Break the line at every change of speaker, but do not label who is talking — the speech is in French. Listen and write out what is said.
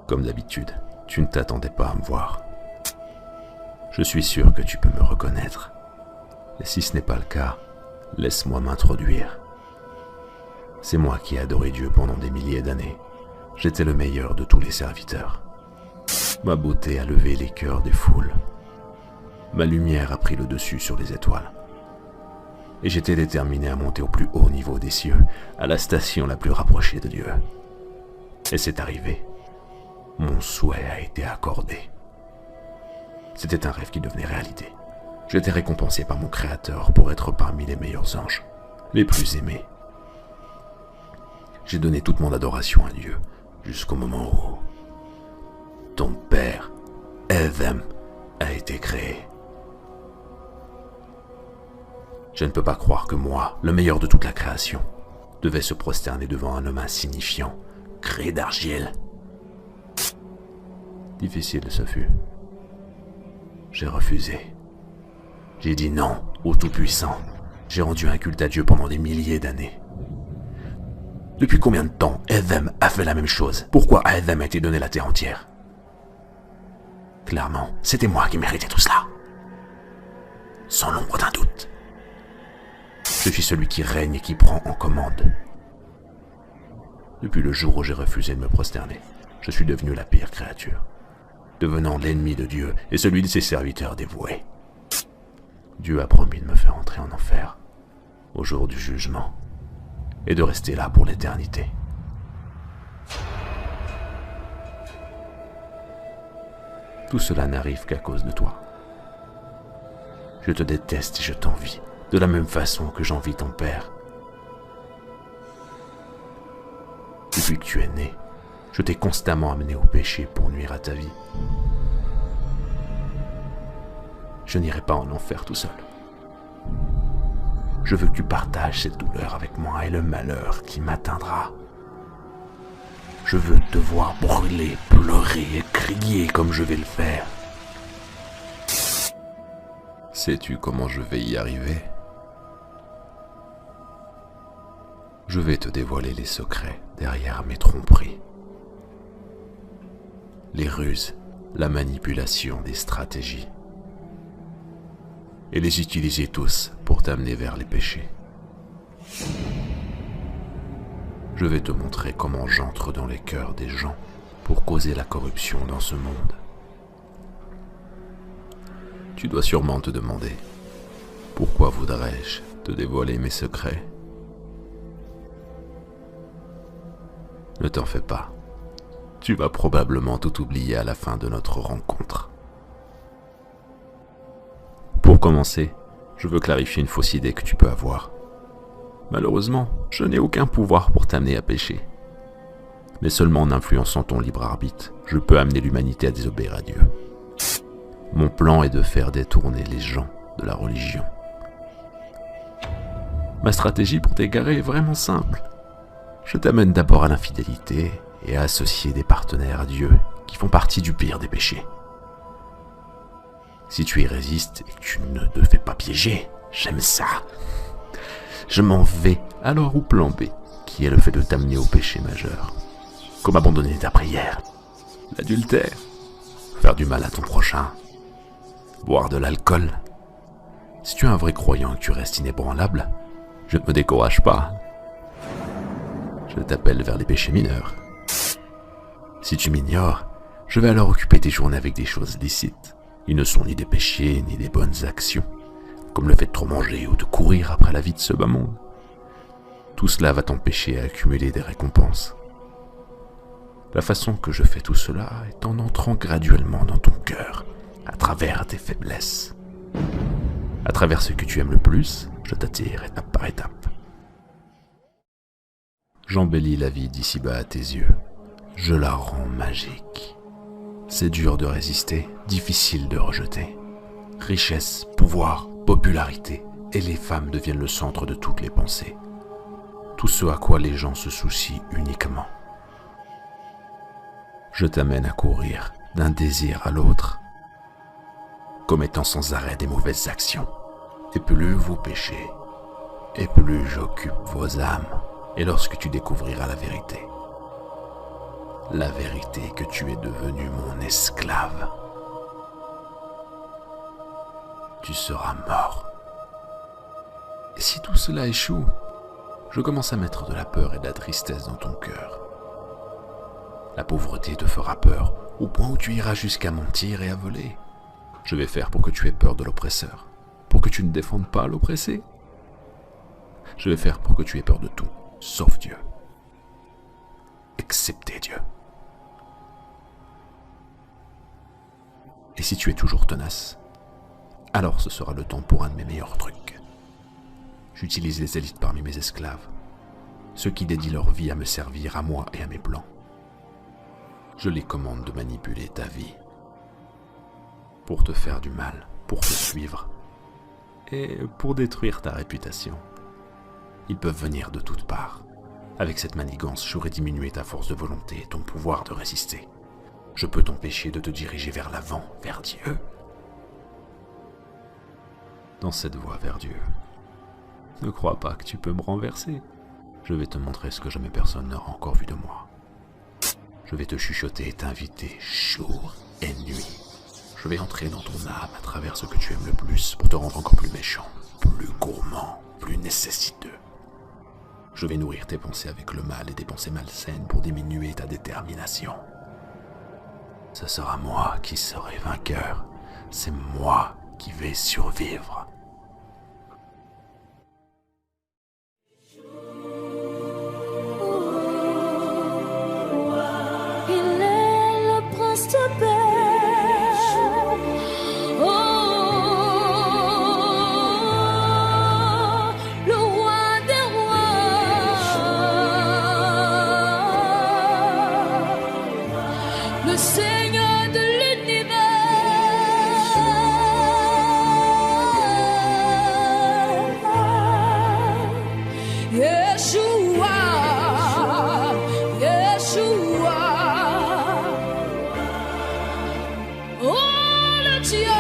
Comme d'habitude, tu ne t'attendais pas à me voir. Je suis sûr que tu peux me reconnaître. Et si ce n'est pas le cas, laisse-moi m'introduire. C'est moi qui ai adoré Dieu pendant des milliers d'années. J'étais le meilleur de tous les serviteurs. Ma beauté a levé les cœurs des foules. Ma lumière a pris le dessus sur les étoiles. Et j'étais déterminé à monter au plus haut niveau des cieux, à la station la plus rapprochée de Dieu. Et c'est arrivé. Mon souhait a été accordé. C'était un rêve qui devenait réalité. J'étais récompensé par mon Créateur pour être parmi les meilleurs anges, les plus aimés. J'ai donné toute mon adoration à Dieu, jusqu'au moment où ton père, Édem, a été créé. Je ne peux pas croire que moi, le meilleur de toute la création, devais se prosterner devant un homme insignifiant, créé d'argile. Difficile ce fut. J'ai refusé. J'ai dit non au Tout-Puissant. J'ai rendu un culte à Dieu pendant des milliers d'années. Depuis combien de temps Édem a fait la même chose? Pourquoi à Édem a été donnée la terre entière? Clairement, c'était moi qui méritais tout cela. Sans l'ombre d'un doute. Je suis celui qui règne et qui prend en commande. Depuis le jour où j'ai refusé de me prosterner, je suis devenu la pire créature, devenant l'ennemi de Dieu et celui de ses serviteurs dévoués. Dieu a promis de me faire entrer en enfer, au jour du jugement, et de rester là pour l'éternité. Tout cela n'arrive qu'à cause de toi. Je te déteste et je t'envie, de la même façon que j'envie ton père. Depuis que tu es né, je t'ai constamment amené au péché pour nuire à ta vie. Je n'irai pas en enfer tout seul. Je veux que tu partages cette douleur avec moi et le malheur qui m'atteindra. Je veux te voir brûler, pleurer et crier comme je vais le faire. Sais-tu comment je vais y arriver? Je vais te dévoiler les secrets derrière mes tromperies. Les ruses, la manipulation des stratégies. Et les utiliser tous pour t'amener vers les péchés. Je vais te montrer comment j'entre dans les cœurs des gens pour causer la corruption dans ce monde. Tu dois sûrement te demander, pourquoi voudrais-je te dévoiler mes secrets? Ne t'en fais pas, tu vas probablement tout oublier à la fin de notre rencontre. Pour commencer, je veux clarifier une fausse idée que tu peux avoir. Malheureusement, je n'ai aucun pouvoir pour t'amener à pécher. Mais seulement en influençant ton libre arbitre, je peux amener l'humanité à désobéir à Dieu. Mon plan est de faire détourner les gens de la religion. Ma stratégie pour t'égarer est vraiment simple. Je t'amène d'abord à l'infidélité et à associer des partenaires à Dieu qui font partie du pire des péchés. Si tu y résistes et que tu ne te fais pas piéger, j'aime ça. Je m'en vais alors au plan B, qui est le fait de t'amener au péché majeur. Comme abandonner ta prière, l'adultère, faire du mal à ton prochain, boire de l'alcool. Si tu es un vrai croyant et que tu restes inébranlable, je ne me décourage pas. Je t'appelle vers les péchés mineurs. Si tu m'ignores, je vais alors occuper tes journées avec des choses licites. Ils ne sont ni des péchés, ni des bonnes actions, comme le fait de trop manger ou de courir après la vie de ce bas monde. Tout cela va t'empêcher à accumuler des récompenses. La façon que je fais tout cela est en entrant graduellement dans ton cœur, à travers tes faiblesses. À travers ce que tu aimes le plus, je t'attire étape par étape. J'embellis la vie d'ici-bas à tes yeux. Je la rends magique. C'est dur de résister, difficile de rejeter. Richesse, pouvoir, popularité, et les femmes deviennent le centre de toutes les pensées. Tout ce à quoi les gens se soucient uniquement. Je t'amène à courir d'un désir à l'autre, commettant sans arrêt des mauvaises actions. Et plus vous péchez, et plus j'occupe vos âmes. Et lorsque tu découvriras la vérité que tu es devenu mon esclave, tu seras mort. Et si tout cela échoue, je commence à mettre de la peur et de la tristesse dans ton cœur. La pauvreté te fera peur, au point où tu iras jusqu'à mentir et à voler. Je vais faire pour que tu aies peur de l'oppresseur, pour que tu ne défendes pas l'oppressé. Je vais faire pour que tu aies peur de tout, sauf Dieu, excepté Dieu. Et si tu es toujours tenace, alors ce sera le temps pour un de mes meilleurs trucs. J'utilise les élites parmi mes esclaves, ceux qui dédient leur vie à me servir, à moi et à mes plans. Je les commande de manipuler ta vie, pour te faire du mal, pour te suivre, et pour détruire ta réputation. Ils peuvent venir de toutes parts. Avec cette manigance, j'aurais diminué ta force de volonté et ton pouvoir de résister. Je peux t'empêcher de te diriger vers l'avant, vers Dieu. Dans cette voie vers Dieu, ne crois pas que tu peux me renverser. Je vais te montrer ce que jamais personne n'aura encore vu de moi. Je vais te chuchoter et t'inviter jour et nuit. Je vais entrer dans ton âme à travers ce que tu aimes le plus pour te rendre encore plus méchant, plus gourmand, plus nécessiteux. Je vais nourrir tes pensées avec le mal et des pensées malsaines pour diminuer ta détermination. Ce sera moi qui serai vainqueur. C'est moi qui vais survivre.
Il est le prince de paix. Le Seigneur de l'univers, Yeshua, Yeshua, oh le Dieu